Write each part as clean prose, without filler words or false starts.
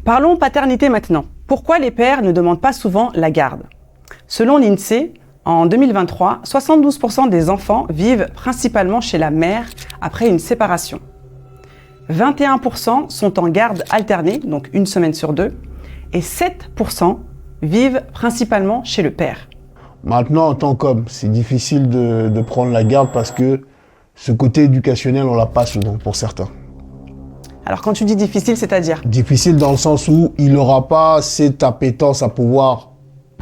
Parlons paternité maintenant. Pourquoi les pères ne demandent pas souvent la garde? Selon l'INSEE, en 2023, 72% des enfants vivent principalement chez la mère après une séparation. 21% sont en garde alternée, donc une semaine sur deux, et 7% vivent principalement chez le père. Maintenant, en tant qu'homme, c'est difficile de prendre la garde parce que ce côté éducationnel, on l'a pas souvent pour certains. Alors quand tu dis difficile, c'est-à-dire? Difficile dans le sens où il n'aura pas cette appétence à pouvoir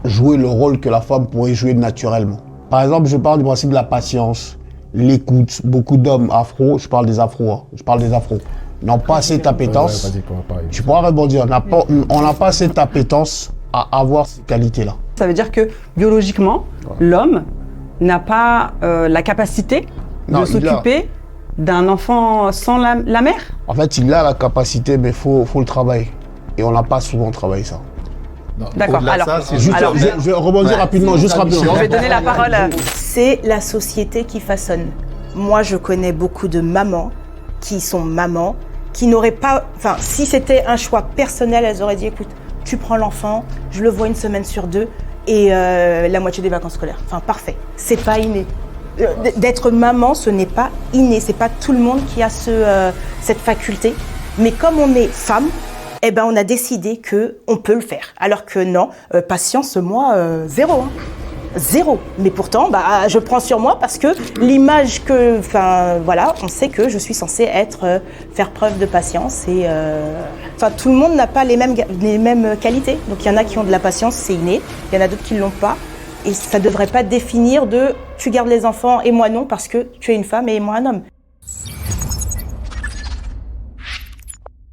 jouer le rôle que la femme pourrait jouer naturellement. Par exemple, je parle du principe de la patience, l'écoute. Beaucoup d'hommes afro, je parle des afros, n'ont pas cette appétence. Tu pourras rebondir, on n'a pas cette appétence à avoir ces qualités-là. Ça veut dire que biologiquement, l'homme n'a pas la capacité de s'occuper d'un enfant sans la mère? En fait, il a la capacité, mais faut le travailler. Et on n'a pas souvent travaillé ça. D'accord, alors, je vais rebondir rapidement, juste rapidement. Je vais donner la parole à... C'est la société qui façonne. Moi, je connais beaucoup de mamans qui sont mamans, qui n'auraient pas... Enfin, si c'était un choix personnel, elles auraient dit, écoute, tu prends l'enfant, je le vois une semaine sur deux, et la moitié des vacances scolaires. Enfin, parfait. C'est pas inné. D'être maman, ce n'est pas inné. C'est pas tout le monde qui a cette faculté. Mais comme on est femme, eh ben, on a décidé qu'on peut le faire. Alors que non, patience, moi, zéro. Hein. Zéro. Mais pourtant, je prends sur moi parce que l'image que... Enfin, voilà, on sait que je suis censée faire preuve de patience. Et, tout le monde n'a pas les mêmes qualités. Donc, il y en a qui ont de la patience, c'est inné. Il y en a d'autres qui ne l'ont pas. Et ça ne devrait pas définir tu gardes les enfants et moi non parce que tu es une femme et moi un homme.